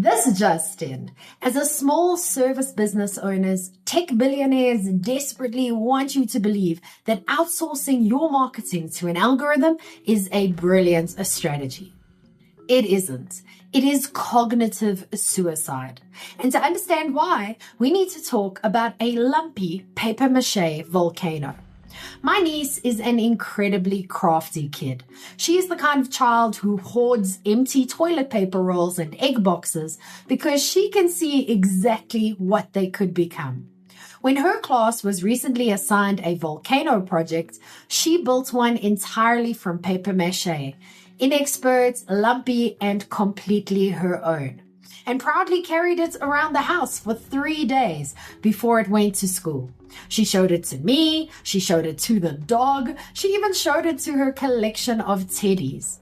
This just in. As a small service business owners, tech billionaires desperately want you to believe that outsourcing your marketing to an algorithm is a brilliant strategy. It isn't. It is cognitive suicide. And to understand why, we need to talk about a lumpy papier-mâché volcano. My niece is an incredibly crafty kid. She is the kind of child who hoards empty toilet paper rolls and egg boxes because she can see exactly what they could become. When her class was recently assigned a volcano project, she built one entirely from papier-mâché, inexpert, lumpy, and completely her own, and proudly carried it around the house for 3 days before it went to school. She showed it to me, she showed it to the dog, she even showed it to her collection of teddies.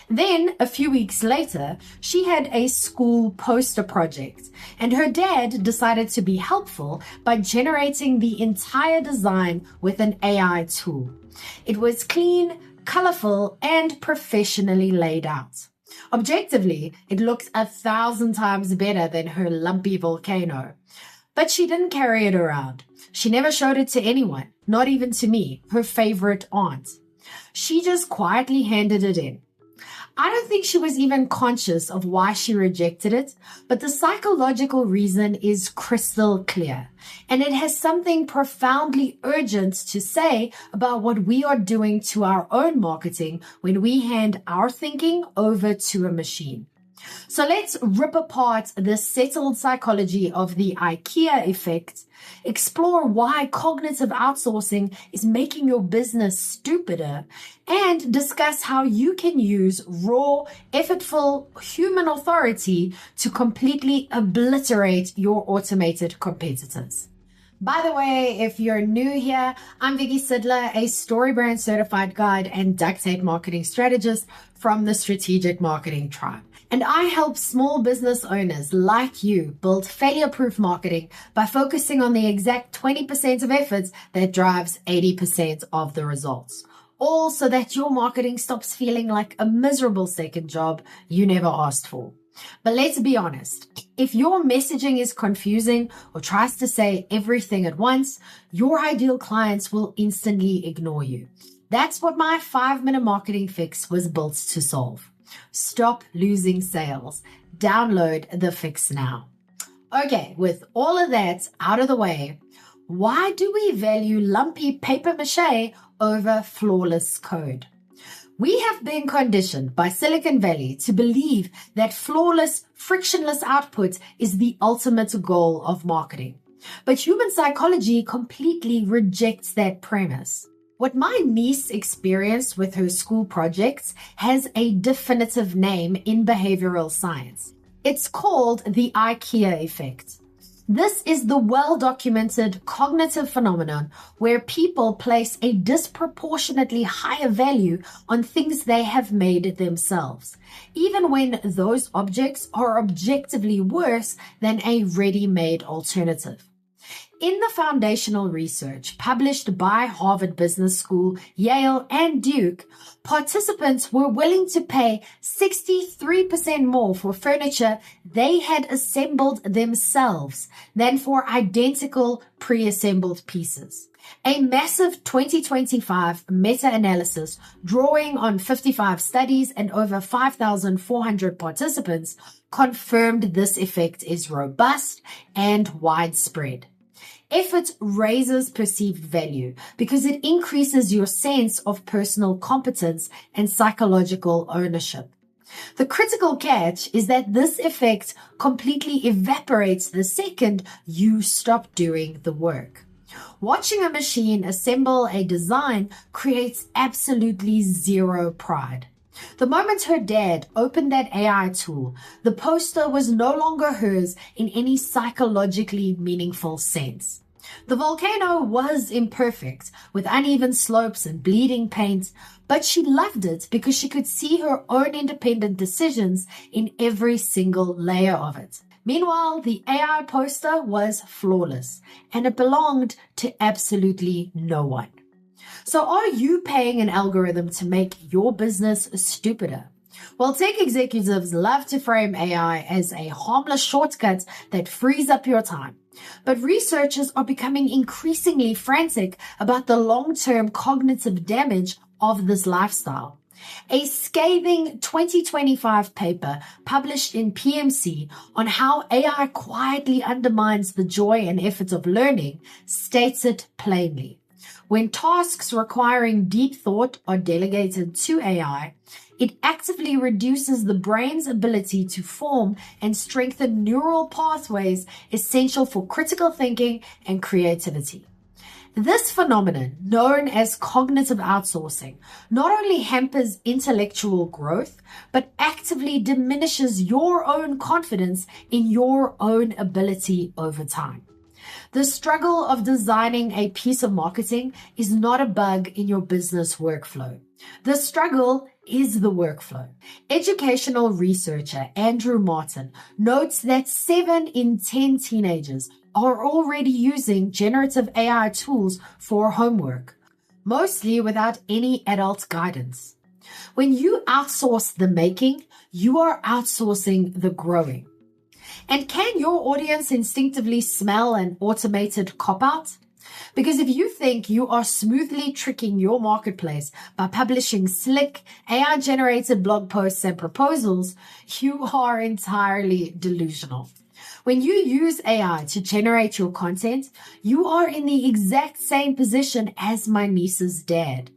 Then, a few weeks later, she had a school poster project, and her dad decided to be helpful by generating the entire design with an AI tool. It was clean, colorful, and professionally laid out. Objectively, it looked 1,000 times better than her lumpy volcano. But she didn't carry it around. She never showed it to anyone, not even to me, her favorite aunt. She just quietly handed it in. I don't think she was even conscious of why she rejected it, but the psychological reason is crystal clear, and it has something profoundly urgent to say about what we are doing to our own marketing when we hand our thinking over to a machine. So let's rip apart the settled psychology of the IKEA effect, explore why cognitive outsourcing is making your business stupider, and discuss how you can use raw, effortful human authority to completely obliterate your automated competitors. By the way, if you're new here, I'm Vicky Sidler, a StoryBrand certified guide and duct tape marketing strategist from the Strategic Marketing Tribe. And I help small business owners like you build failure-proof marketing by focusing on the exact 20% of efforts that drives 80% of the results. All so that your marketing stops feeling like a miserable second job you never asked for. But let's be honest, if your messaging is confusing or tries to say everything at once, your ideal clients will instantly ignore you. That's what my 5-minute marketing fix was built to solve. Stop losing sales. Download the fix now. Okay, with all of that out of the way, why do we value lumpy papier-mâché over flawless code? We have been conditioned by Silicon Valley to believe that flawless, frictionless output is the ultimate goal of marketing. But human psychology completely rejects that premise. What my niece experienced with her school projects has a definitive name in behavioral science. It's called the IKEA effect. This is the well-documented cognitive phenomenon where people place a disproportionately higher value on things they have made themselves, even when those objects are objectively worse than a ready-made alternative. In the foundational research published by Harvard Business School, Yale, and Duke, participants were willing to pay 63% more for furniture they had assembled themselves than for identical pre-assembled pieces. A massive 2025 meta-analysis drawing on 55 studies and over 5,400 participants confirmed this effect is robust and widespread. Effort raises perceived value because it increases your sense of personal competence and psychological ownership. The critical catch is that this effect completely evaporates the second you stop doing the work. Watching a machine assemble a design creates absolutely zero pride. The moment her dad opened that AI tool, the poster was no longer hers in any psychologically meaningful sense. The volcano was imperfect, with uneven slopes and bleeding paint, but she loved it because she could see her own independent decisions in every single layer of it. Meanwhile, the AI poster was flawless, and it belonged to absolutely no one. So are you paying an algorithm to make your business stupider? Well, tech executives love to frame AI as a harmless shortcut that frees up your time. But researchers are becoming increasingly frantic about the long-term cognitive damage of this lifestyle. A scathing 2025 paper published in PMC on how AI quietly undermines the joy and effort of learning states it plainly. When tasks requiring deep thought are delegated to AI, it actively reduces the brain's ability to form and strengthen neural pathways essential for critical thinking and creativity. This phenomenon, known as cognitive outsourcing, not only hampers intellectual growth, but actively diminishes your own confidence in your own ability over time. The struggle of designing a piece of marketing is not a bug in your business workflow. The struggle is the workflow. Educational researcher Andrew Martin notes that 7 in 10 teenagers are already using generative AI tools for homework, mostly without any adult guidance. When you outsource the making, you are outsourcing the growing. And can your audience instinctively smell an automated cop-out? Because if you think you are smoothly tricking your marketplace by publishing slick AI-generated blog posts and proposals, you are entirely delusional. When you use AI to generate your content, you are in the exact same position as my niece's dad.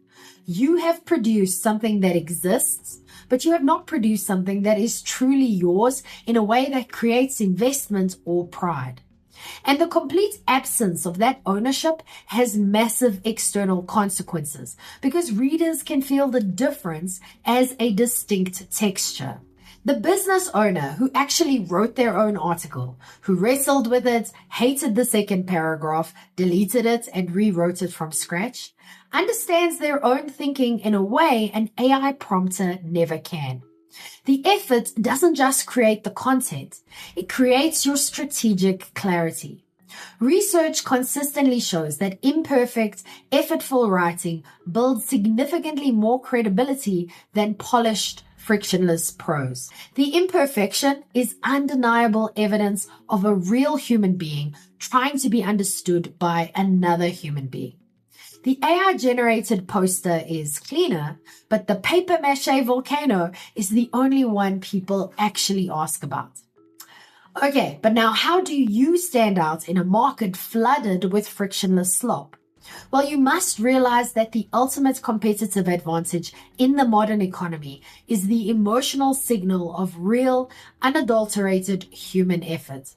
You have produced something that exists, but you have not produced something that is truly yours in a way that creates investment or pride. And the complete absence of that ownership has massive external consequences because readers can feel the difference as a distinct texture. The business owner who actually wrote their own article, who wrestled with it, hated the second paragraph, deleted it, and rewrote it from scratch, understands their own thinking in a way an AI prompter never can. The effort doesn't just create the content, it creates your strategic clarity. Research consistently shows that imperfect, effortful writing builds significantly more credibility than polished, frictionless prose. The imperfection is undeniable evidence of a real human being trying to be understood by another human being. The AI-generated poster is cleaner, but the paper mache volcano is the only one people actually ask about. Okay, but now how do you stand out in a market flooded with frictionless slop? Well, you must realize that the ultimate competitive advantage in the modern economy is the emotional signal of real, unadulterated human effort.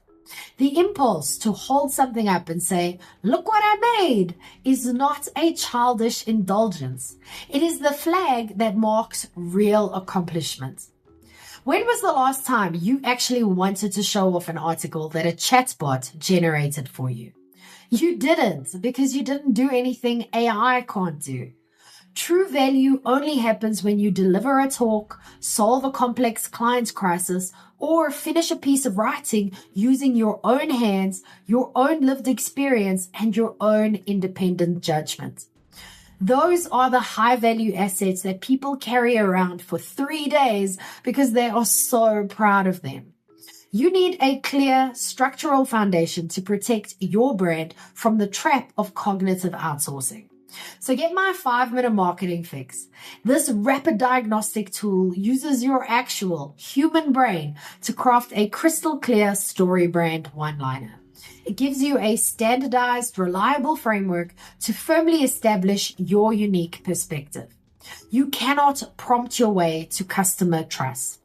The impulse to hold something up and say, "Look what I made," is not a childish indulgence. It is the flag that marks real accomplishment. When was the last time you actually wanted to show off an article that a chatbot generated for you? You didn't, because you didn't do anything AI can't do. True value only happens when you deliver a talk, solve a complex client crisis, or finish a piece of writing using your own hands, your own lived experience, and your own independent judgment. Those are the high value assets that people carry around for 3 days because they are so proud of them. You need a clear structural foundation to protect your brand from the trap of cognitive outsourcing. So get my 5-minute marketing fix. This rapid diagnostic tool uses your actual human brain to craft a crystal clear story brand one-liner. It gives you a standardized, reliable framework to firmly establish your unique perspective. You cannot prompt your way to customer trust.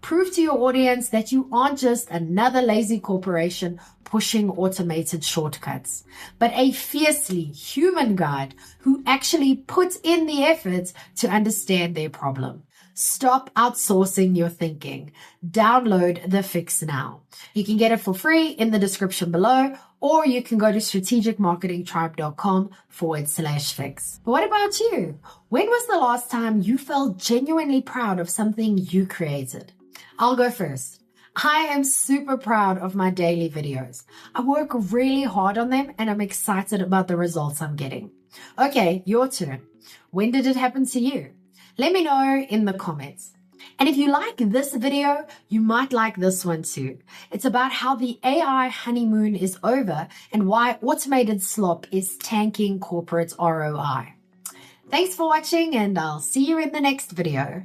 Prove to your audience that you aren't just another lazy corporation pushing automated shortcuts, but a fiercely human guide who actually puts in the effort to understand their problem. Stop outsourcing your thinking. Download the fix now. You can get it for free in the description below, or you can go to strategicmarketingtribe.com/fix. But what about you? When was the last time you felt genuinely proud of something you created? I'll go first. I am super proud of my daily videos. I work really hard on them and I'm excited about the results I'm getting. Okay, your turn. When did it happen to you? Let me know in the comments. And if you like this video, you might like this one too. It's about how the AI honeymoon is over and why automated slop is tanking corporate ROI. Thanks for watching, and I'll see you in the next video.